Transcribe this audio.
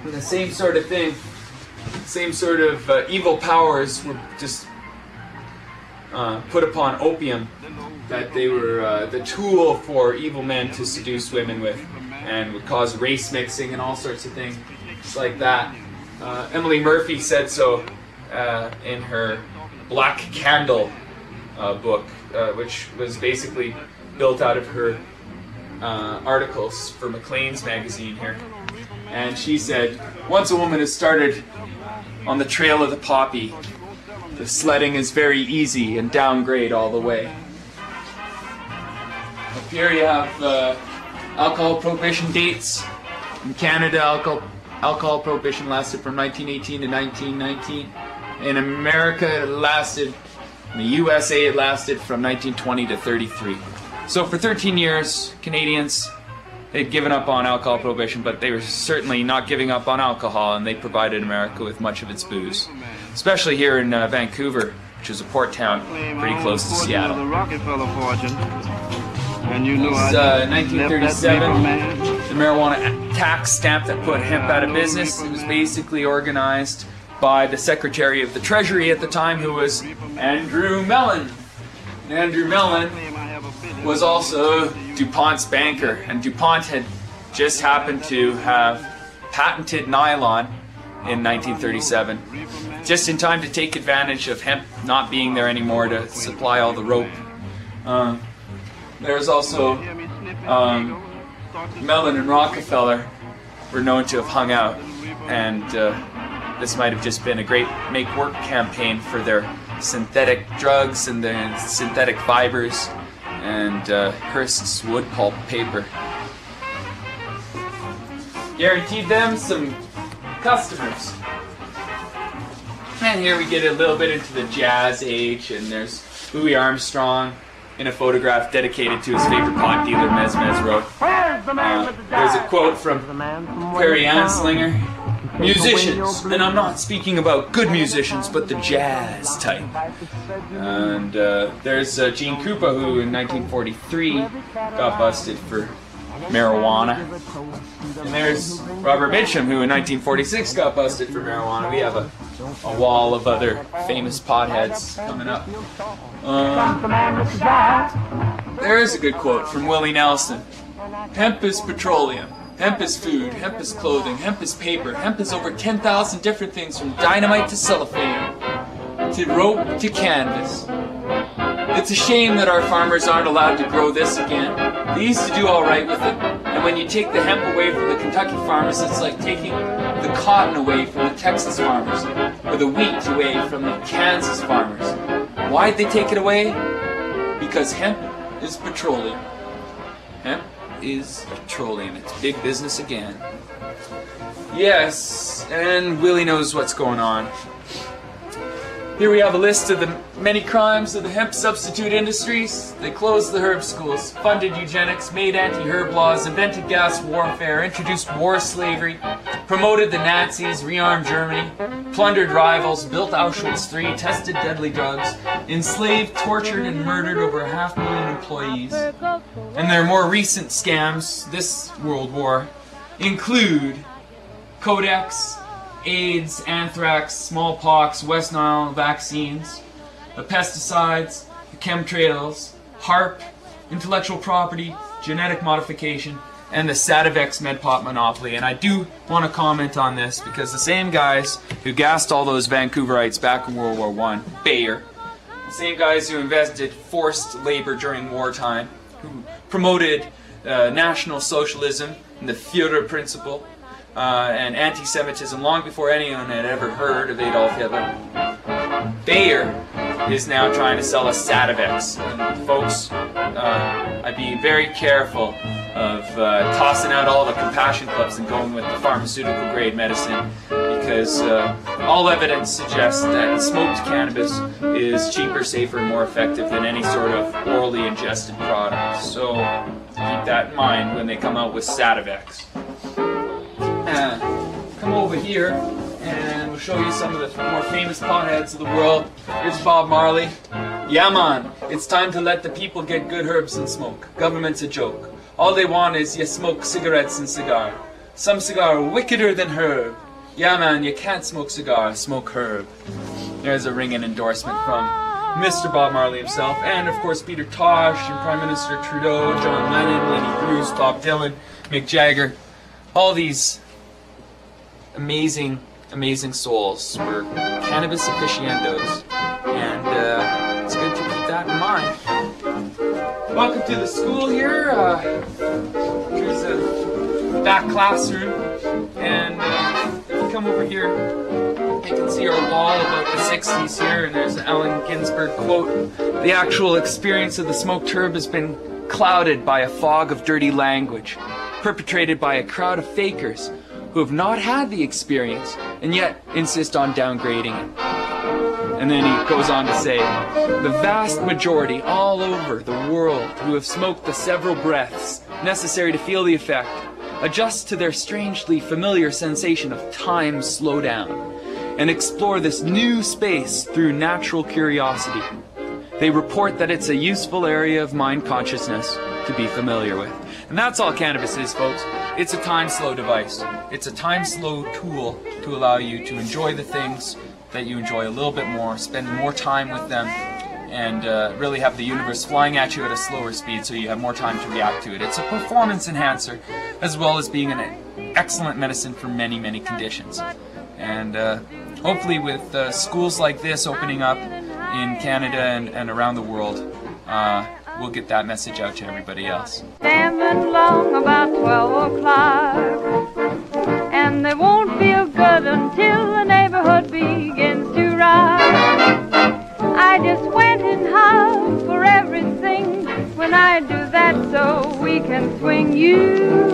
And the same sort of thing, same sort of evil powers were just put upon opium, that they were the tool for evil men to seduce women with, and would cause race mixing and all sorts of things like that. Emily Murphy said so in her Black Candle book, which was basically built out of her articles for Maclean's magazine here. And she said, once a woman has started on the trail of the poppy, the sledding is very easy and downgrade all the way. Up here you have alcohol prohibition dates. In Canada, alcohol prohibition lasted from 1918 to 1919. In America, it lasted, in the USA, it lasted from 1920 to 33. So for 13 years, Canadians, they'd given up on alcohol prohibition, but they were certainly not giving up on alcohol, and they provided America with much of its booze. Especially here in Vancouver, which is a port town pretty close to Seattle. It was 1937, the marijuana tax stamp that put hemp out of business. It was basically organized by the Secretary of the Treasury at the time, who was Andrew Mellon. And Andrew Mellon was also DuPont's banker, and DuPont had just happened to have patented nylon in 1937, just in time to take advantage of hemp not being there anymore to supply all the rope. There's also Mellon and Rockefeller were known to have hung out, and this might have just been a great make-work campaign for their synthetic drugs and their synthetic fibers and Hearst's wood pulp paper. Guaranteed them some customers. And here we get a little bit into the jazz age, and there's Louis Armstrong in a photograph dedicated to his favorite pot dealer, Mezmez Road. There's a quote from Perry Anslinger: musicians, and I'm not speaking about good musicians, but the jazz type. And there's Gene Krupa, who in 1943 got busted for marijuana. And there's Robert Mitchum, who in 1946 got busted for marijuana. We have a wall of other famous potheads coming up. There is a good quote from Willie Nelson: hemp is petroleum. Hemp is food, hemp is clothing, hemp is paper, hemp is over 10,000 different things, from dynamite to cellophane, to rope to canvas. It's a shame that our farmers aren't allowed to grow this again. They used to do all right with it, and when you take the hemp away from the Kentucky farmers, it's like taking the cotton away from the Texas farmers, or the wheat away from the Kansas farmers. Why'd they take it away? Because hemp is petroleum. Hemp is petroleum. It's big business again. Yes, and Willie knows what's going on. Here we have a list of the many crimes of the hemp substitute industries. They closed the herb schools, funded eugenics, made anti-herb laws, invented gas warfare, introduced war slavery, promoted the Nazis, rearmed Germany, plundered rivals, built Auschwitz III, tested deadly drugs, enslaved, tortured, and murdered over 500,000 employees. And their more recent scams this World War include Codex, AIDS, anthrax, smallpox, West Nile vaccines, the pesticides, the chemtrails, HARP, intellectual property, genetic modification, and the Sativex MedPot monopoly. And I do want to comment on this because the same guys who gassed all those Vancouverites back in World War I, Bayer, the same guys who invented forced labor during wartime, who promoted National Socialism and the Führer principle, and anti-Semitism long before anyone had ever heard of Adolf Hitler. Bayer is now trying to sell us Sativex. And folks, I'd be very careful of tossing out all the compassion clubs and going with the pharmaceutical grade medicine, because all evidence suggests that smoked cannabis is cheaper, safer, and more effective than any sort of orally ingested product. So keep that in mind when they come out with Sativex. Come over here and we'll show you some of the more famous potheads of the world. Here's Bob Marley. Yeah man, it's time to let the people get good herbs and smoke. Government's a joke. All they want is you smoke cigarettes and cigar. Some cigar wickeder than herb. Yeah man, you can't smoke cigar, smoke herb. There's a ringing endorsement from Mr. Bob Marley himself, and of course Peter Tosh and Prime Minister Trudeau, John Lennon, Lenny Bruce, Bob Dylan, Mick Jagger. All these amazing, amazing souls were cannabis aficionados, and it's good to keep that in mind. Welcome to the school here. Here's a back classroom, and if you come over here, you can see our wall about the 60s here, and there's an Allen Ginsberg quote. The actual experience of the smoked herb has been clouded by a fog of dirty language, perpetrated by a crowd of fakers who have not had the experience and yet insist on downgrading it. And then he goes on to say, the vast majority all over the world who have smoked the several breaths necessary to feel the effect adjust to their strangely familiar sensation of time slow down and explore this new space through natural curiosity. They report that it's a useful area of mind consciousness to be familiar with. And that's all cannabis is, folks. It's a time slow device. It's a time slow tool to allow you to enjoy the things that you enjoy a little bit more, spend more time with them, and really have the universe flying at you at a slower speed so you have more time to react to it. It's a performance enhancer as well as being an excellent medicine for many, many conditions. And hopefully with schools like this opening up in Canada and around the world, we'll get that message out to everybody else. Standing long about 12 o'clock, and they won't feel good until the neighborhood begins to rock. I just went and hung for everything when I do that, so we can swing you